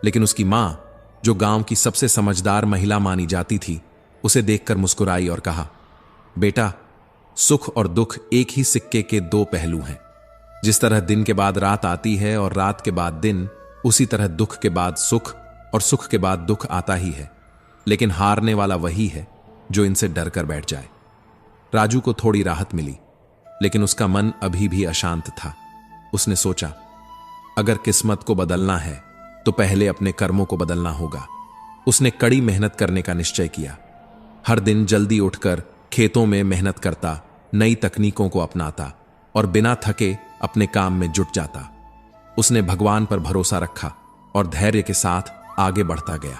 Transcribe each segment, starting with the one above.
लेकिन उसकी मां, जो गांव की सबसे समझदार महिला मानी जाती थी, उसे देखकर मुस्कुराई और कहा, बेटा, सुख और दुख एक ही सिक्के के दो पहलू हैं। जिस तरह दिन के बाद रात आती है और रात के बाद दिन, उसी तरह दुख के बाद सुख और सुख के बाद दुख आता ही है। लेकिन हारने वाला वही है जो इनसे डर कर बैठ जाए। राजू को थोड़ी राहत मिली, लेकिन उसका मन अभी भी अशांत था। उसने सोचा, अगर किस्मत को बदलना है तो पहले अपने कर्मों को बदलना होगा। उसने कड़ी मेहनत करने का निश्चय किया। हर दिन जल्दी उठकर खेतों में मेहनत करता, नई तकनीकों को अपनाता और बिना थके अपने काम में जुट जाता। उसने भगवान पर भरोसा रखा और धैर्य के साथ आगे बढ़ता गया।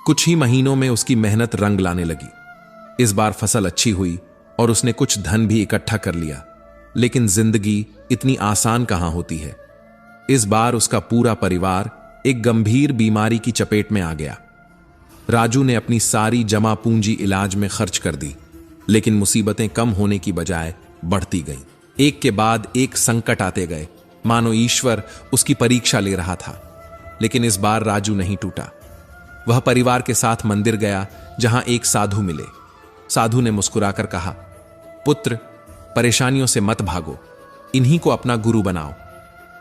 कुछ ही महीनों में उसकी मेहनत रंग लाने लगी। इस बार फसल अच्छी हुई और उसने कुछ धन भी इकट्ठा कर लिया। लेकिन जिंदगी इतनी आसान कहां होती है। इस बार उसका पूरा परिवार एक गंभीर बीमारी की चपेट में आ गया। राजू ने अपनी सारी जमा पूंजी इलाज में खर्च कर दी, लेकिन मुसीबतें कम होने की बजाय बढ़ती गईं। एक के बाद एक संकट आते गए, मानो ईश्वर उसकी परीक्षा ले रहा था। लेकिन इस बार राजू नहीं टूटा। वह परिवार के साथ मंदिर गया, जहां एक साधु मिले। साधु ने मुस्कुराकर कहा, पुत्र, परेशानियों से मत भागो, इन्हीं को अपना गुरु बनाओ।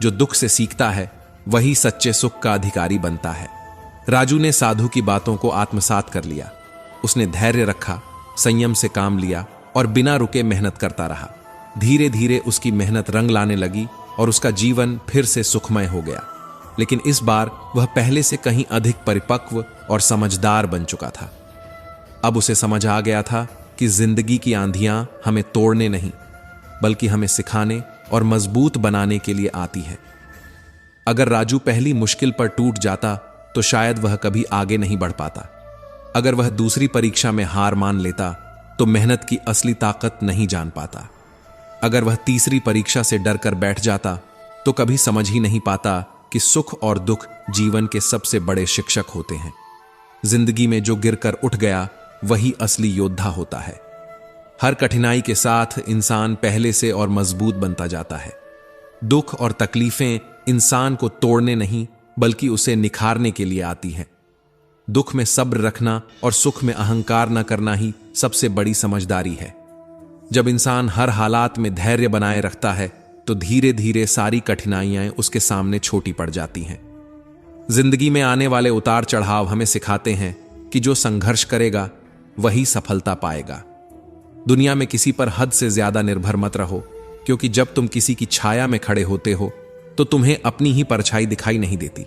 जो दुख से सीखता है वही सच्चे सुख का अधिकारी बनता है। राजू ने साधु की बातों को आत्मसात कर लिया। उसने धैर्य रखा, संयम से काम लिया और बिना रुके मेहनत करता रहा। धीरे धीरे उसकी मेहनत रंग लाने लगी और उसका जीवन फिर से सुखमय हो गया। लेकिन इस बार वह पहले से कहीं अधिक परिपक्व और समझदार बन चुका था। अब उसे समझ आ गया था कि जिंदगी की आंधियां हमें तोड़ने नहीं, बल्कि हमें सिखाने और मजबूत बनाने के लिए आती है। अगर राजू पहली मुश्किल पर टूट जाता तो शायद वह कभी आगे नहीं बढ़ पाता। अगर वह दूसरी परीक्षा में हार मान लेता तो मेहनत की असली ताकत नहीं जान पाता। अगर वह तीसरी परीक्षा से डर कर बैठ जाता तो कभी समझ ही नहीं पाता कि सुख और दुख जीवन के सबसे बड़े शिक्षक होते हैं। जिंदगी में जो गिरकर उठ गया वही असली योद्धा होता है। हर कठिनाई के साथ इंसान पहले से और मजबूत बनता जाता है। दुख और तकलीफें इंसान को तोड़ने नहीं, बल्कि उसे निखारने के लिए आती हैं। दुख में सब्र रखना और सुख में अहंकार न करना ही सबसे बड़ी समझदारी है। जब इंसान हर हालात में धैर्य बनाए रखता है तो धीरे धीरे सारी कठिनाइयां उसके सामने छोटी पड़ जाती हैं। जिंदगी में आने वाले उतार चढ़ाव हमें सिखाते हैं कि जो संघर्ष करेगा वही सफलता पाएगा। दुनिया में किसी पर हद से ज्यादा निर्भर मत रहो, क्योंकि जब तुम किसी की छाया में खड़े होते हो तो तुम्हें अपनी ही परछाई दिखाई नहीं देती।